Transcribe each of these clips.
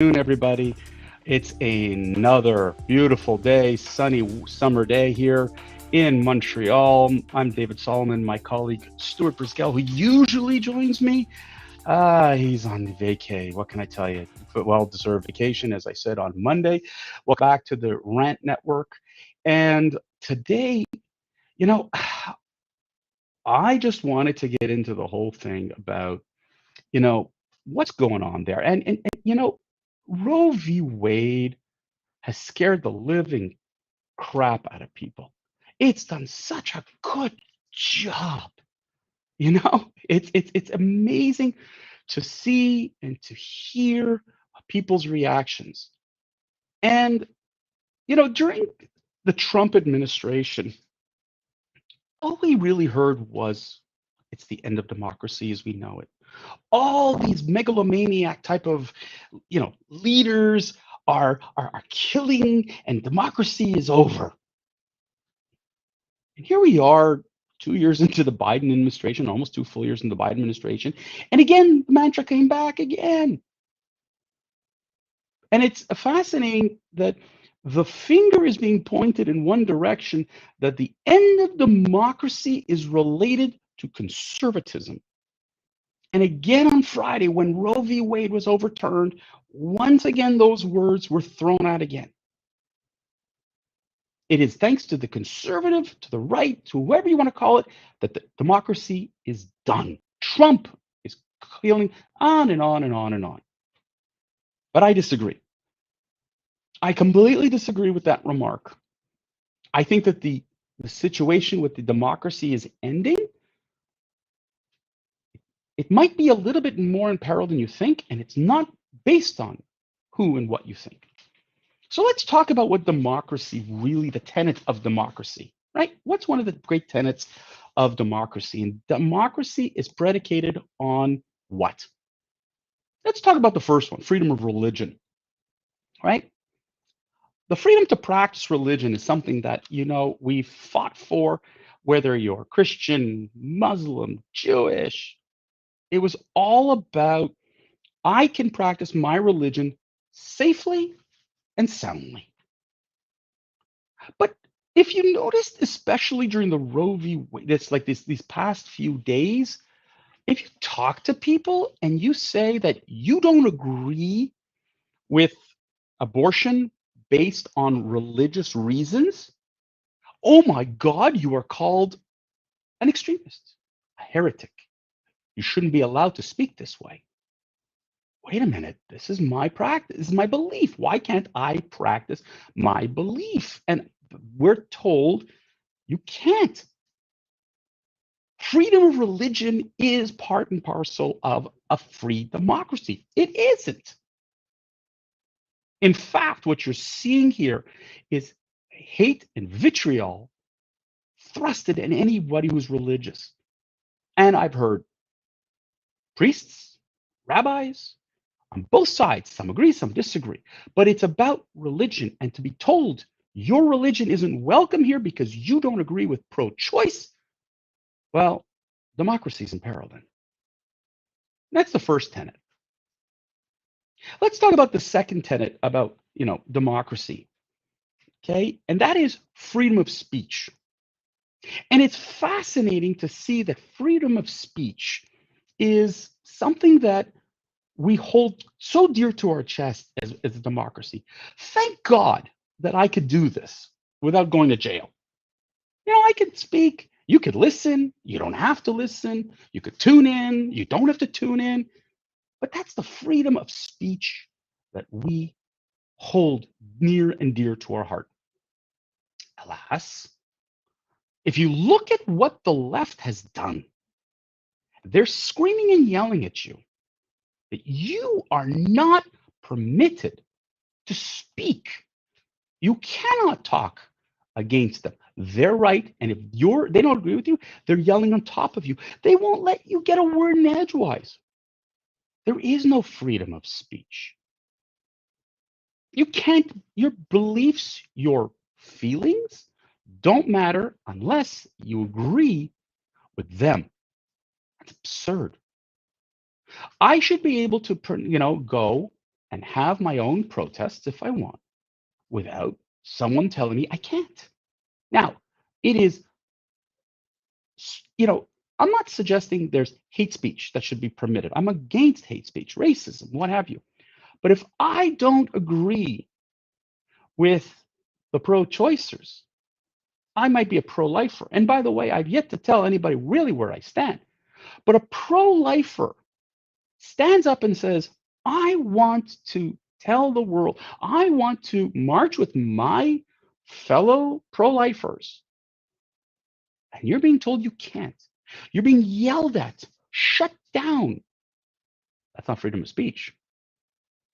Everybody. It's another beautiful day, sunny summer day here in Montreal. I'm David Solomon, my colleague Stuart Brisgell, who usually joins me. He's on vacay. What can I tell you? Well-deserved vacation, as I said on Monday. Welcome back to the Rant Network. And today, you know, I just wanted to get into the whole thing about, you know, what's going on there. Roe v. Wade has scared the living crap out of people. It's done such a good job. It's amazing to see and to hear people's reactions. And during the Trump administration, all we really heard was it's the end of democracy as we know it. All these megalomaniac type of leaders are killing and democracy is over. And here we are 2 years into the Biden administration, almost two full years into the Biden administration. And again, the mantra came back again. And it's fascinating that the finger is being pointed in one direction, that the end of democracy is related to conservatism. And again on Friday, when Roe v. Wade was overturned, once again, those words were thrown out again. It is thanks to the conservative, to the right, to whoever you want to call it, that the democracy is done. Trump is killing on and on and on and on. But I disagree. I completely disagree with that remark. I think that the situation with the democracy is ending. It might be a little bit more in peril than you think, and it's not based on who and what you think. So let's talk about what democracy really, the tenet of democracy, right? What's one of the great tenets of democracy? And democracy is predicated on what? Let's talk about the first one, freedom of religion, right? The freedom to practice religion is something that, we've fought for, whether you're Christian, Muslim, Jewish. It was all about, I can practice my religion safely and soundly. But if you noticed, especially during the Roe v. Wade, it's like these past few days, if you talk to people and you say that you don't agree with abortion based on religious reasons, oh my God, you are called an extremist, a heretic. You shouldn't be allowed to speak this way. Wait a minute, this is my practice, this is my belief. Why can't I practice my belief? And we're told you can't. Freedom of religion is part and parcel of a free democracy. It isn't. In fact, what you're seeing here is hate and vitriol thrusted at anybody who's religious. And I've heard priests, rabbis, on both sides, some agree, some disagree, but it's about religion. And to be told your religion isn't welcome here because you don't agree with pro-choice, well, democracy's in peril then. That's the first tenet. Let's talk about the second tenet about, democracy. Okay? And that is freedom of speech. And it's fascinating to see that freedom of speech is something that we hold so dear to our chest as a democracy. Thank God that I could do this without going to jail. I could speak. You could listen. You don't have to listen. You could tune in. You don't have to tune in. But that's the freedom of speech that we hold near and dear to our heart. Alas, if you look at what the left has done, they're screaming and yelling at you that you are not permitted to speak. You cannot talk against them. They're right, and if they don't agree with you, they're yelling on top of you. They won't let you get a word in edgewise. There is no freedom of speech. You can't, your beliefs, your feelings don't matter unless you agree with them. That's absurd. I should be able to, go and have my own protests if I want without someone telling me I can't. Now, it is, you know, I'm not suggesting there's hate speech that should be permitted. I'm against hate speech, racism, what have you. But if I don't agree with the pro choicers, I might be a pro lifer. And by the way, I've yet to tell anybody really where I stand. But a pro lifer stands up and says, I want to tell the world, I want to march with my fellow pro lifers. And you're being told you can't. You're being yelled at, shut down. That's not freedom of speech.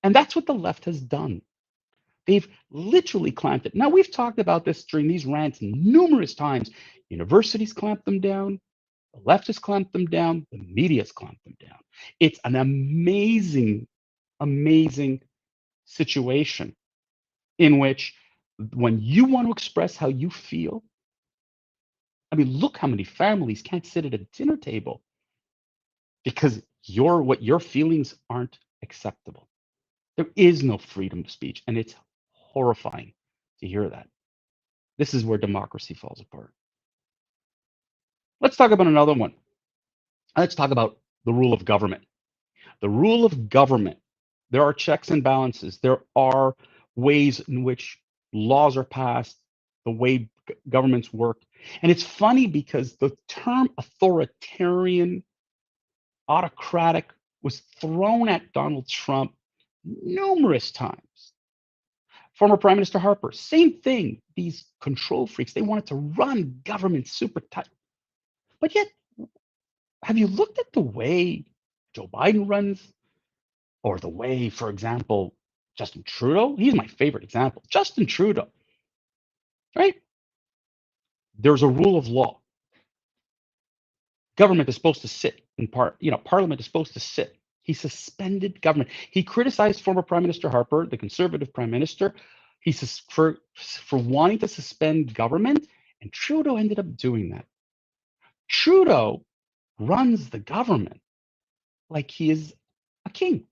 And that's what the left has done. They've literally clamped it. Now, we've talked about this during these rants numerous times. Universities clamped them down. The left has clamped them down. The media has clamped them down. It's an amazing, amazing situation in which when you want to express how you feel, I mean, look how many families can't sit at a dinner table because your feelings aren't acceptable. There is no freedom of speech, and it's horrifying to hear that. This is where democracy falls apart. Let's talk about another one. Let's talk about the rule of government. The rule of government. There are checks and balances. There are ways in which laws are passed, the way governments work. And it's funny because the term authoritarian, autocratic was thrown at Donald Trump numerous times. Former Prime Minister Harper, same thing. These control freaks, they wanted to run government super tight. But yet, have you looked at the way Joe Biden runs or the way, for example, Justin Trudeau? He's my favorite example. Justin Trudeau, right? There's a rule of law. Government is supposed to sit in Parliament is supposed to sit. He suspended government. He criticized former Prime Minister Harper, the conservative prime minister, for wanting to suspend government, and Trudeau ended up doing that. Trudeau runs the government like he is a king.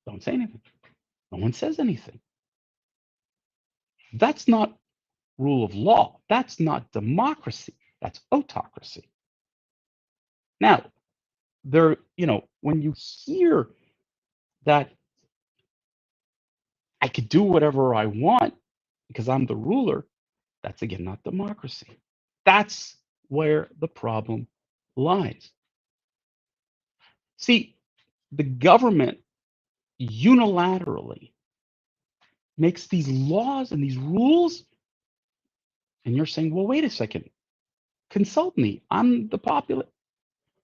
Don't say anything. No one says anything. That's not rule of law. That's not democracy. That's autocracy. Now, when you hear that I could do whatever I want because I'm the ruler, that's again not democracy. That's where the problem lies. See, the government unilaterally makes these laws and these rules, and you're saying, well, wait a second, consult me. I'm the popular.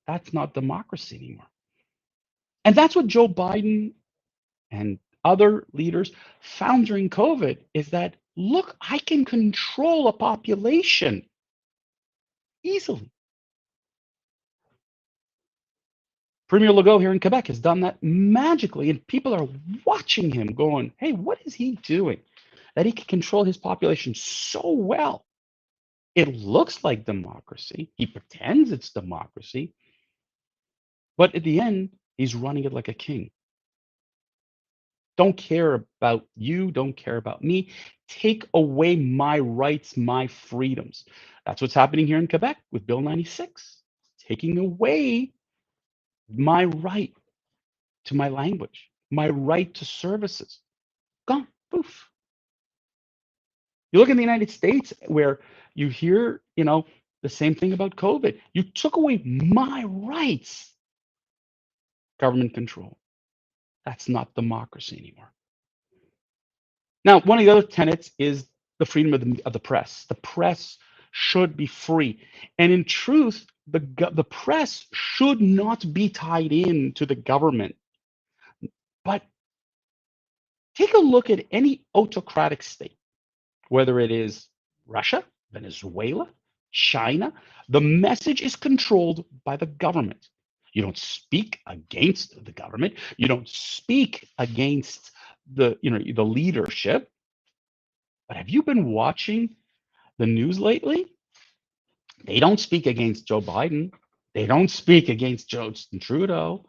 That's not democracy anymore. And that's what Joe Biden and other leaders found during COVID is that, look, I can control a population easily. Premier Legault here in Quebec has done that magically, and people are watching him going, hey, what is he doing? That he can control his population so well. It looks like democracy. He pretends it's democracy. But at the end, he's running it like a king. Don't care about you, don't care about me. Take away my rights, my freedoms. That's what's happening here in Quebec with Bill 96, taking away my right to my language, my right to services. Gone, poof. You look in the United States where you hear, the same thing about COVID. You took away my rights. Government control. That's not democracy anymore. Now, one of the other tenets is the freedom of the press. The press should be free. And in truth, the press should not be tied in to the government. But take a look at any autocratic state, whether it is Russia, Venezuela, China, the message is controlled by the government. You don't speak against the government. You don't speak against the leadership. But have you been watching the news lately? They don't speak against Joe Biden. They don't speak against Justin Trudeau.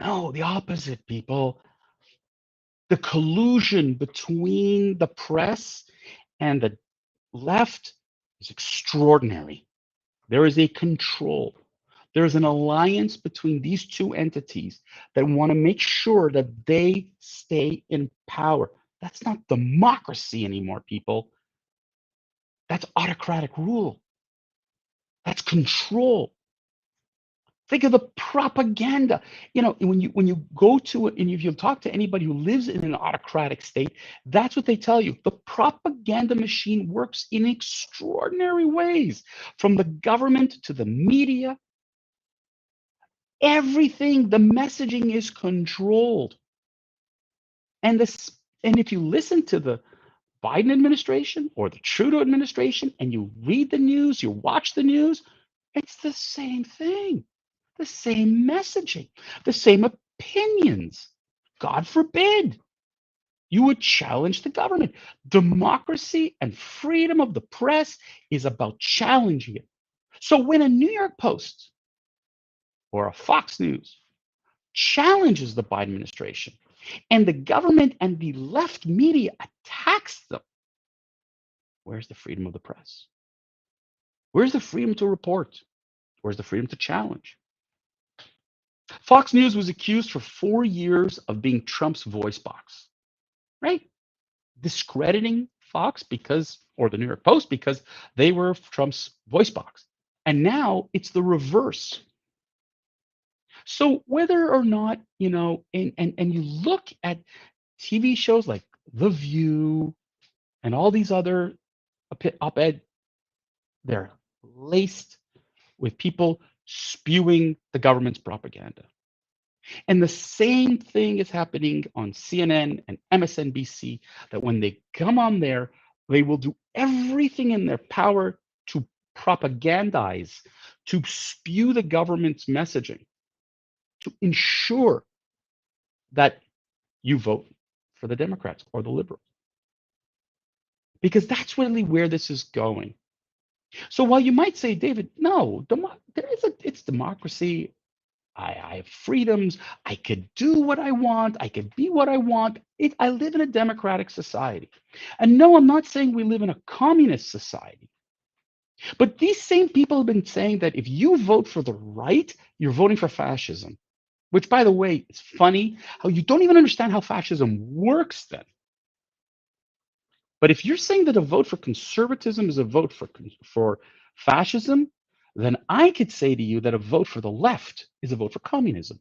No, the opposite, people. The collusion between the press and the left is extraordinary. There is a control. There is an alliance between these two entities that want to make sure that they stay in power. That's not democracy anymore, people. That's autocratic rule. That's control. Think of the propaganda. When you go to it and if you talk to anybody who lives in an autocratic state, that's what they tell you. The propaganda machine works in extraordinary ways, from the government to the media. Everything, the messaging is controlled. And this, and if you listen to the Biden administration or the Trudeau administration and you read the news, you watch the news, it's the same thing, the same messaging, the same opinions. God forbid you would challenge the government. Democracy and freedom of the press is about challenging it. So when a New York Post or a Fox News challenges the Biden administration and the government and the left media attacks them, where's the freedom of the press? Where's the freedom to report? Where's the freedom to challenge? Fox News was accused for 4 years of being Trump's voice box, right? Discrediting Fox because, or the New York Post because they were Trump's voice box. And now it's the reverse. So whether or not, and you look at TV shows like The View and all these other op-ed, they're laced with people spewing the government's propaganda. And the same thing is happening on CNN and MSNBC, that when they come on there, they will do everything in their power to propagandize, to spew the government's messaging, to ensure that you vote for the Democrats or the liberals. Because that's really where this is going. So while you might say, David, no, it's democracy. I have freedoms. I could do what I want. I could be what I want. I live in a democratic society. And no, I'm not saying we live in a communist society. But these same people have been saying that if you vote for the right, you're voting for fascism. Which, by the way, it's funny how you don't even understand how fascism works then. But if you're saying that a vote for conservatism is a vote for fascism, then I could say to you that a vote for the left is a vote for communism,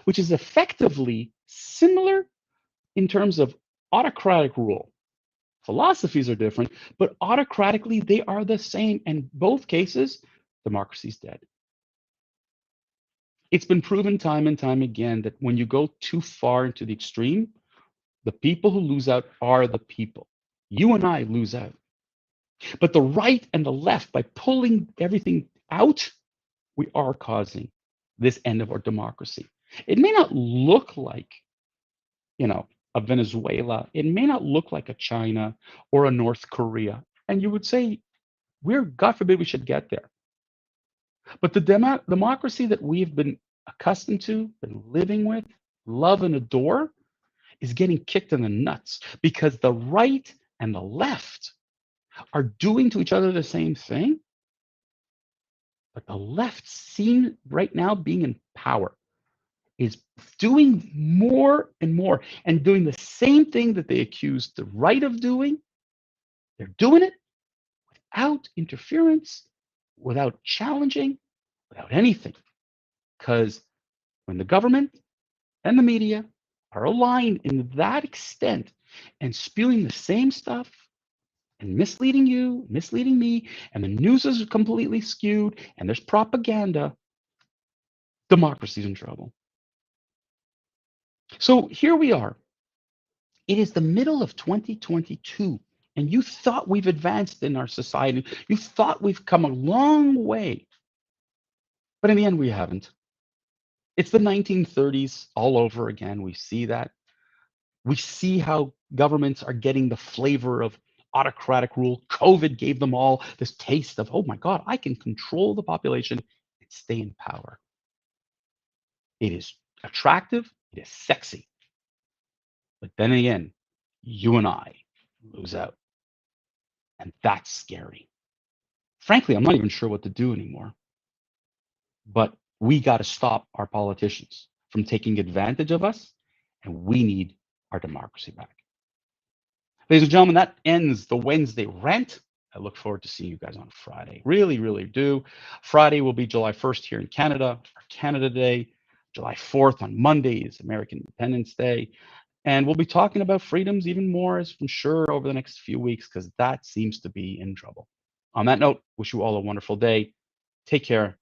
which is effectively similar in terms of autocratic rule. Philosophies are different, but autocratically they are the same. And both cases, democracy's dead. It's been proven time and time again that when you go too far into the extreme, the people who lose out are the people. You and I lose out. But the right and the left, by pulling everything out, we are causing this end of our democracy. It may not look like, a Venezuela. It may not look like a China or a North Korea. And you would say, God forbid we should get there. But the democracy that we've been accustomed to, been living with, love and adore, is getting kicked in the nuts because the right and the left are doing to each other the same thing. But the left, seen right now being in power, is doing more and more and doing the same thing that they accused the right of doing. They're doing it without interference, without challenging, without anything. Because when the government and the media are aligned in that extent and spewing the same stuff and misleading you, misleading me, and the news is completely skewed and there's propaganda, democracy's in trouble. So here we are. It is the middle of 2022, and you thought we've advanced in our society. You thought we've come a long way. But in the end, we haven't. It's the 1930s all over again. We see that. We see how governments are getting the flavor of autocratic rule. COVID gave them all this taste of, oh my God, I can control the population and stay in power. It is attractive, it is sexy. But then again, you and I lose out. And that's scary. Frankly, I'm not even sure what to do anymore. But we got to stop our politicians from taking advantage of us, and we need our democracy back. Ladies and gentlemen, that ends the Wednesday rant. I look forward to seeing you guys on Friday. Really, really do. Friday will be July 1st here in Canada, our Canada Day. July 4th on Monday is American Independence Day. And we'll be talking about freedoms even more, as I'm sure, over the next few weeks, because that seems to be in trouble. On that note, wish you all a wonderful day. Take care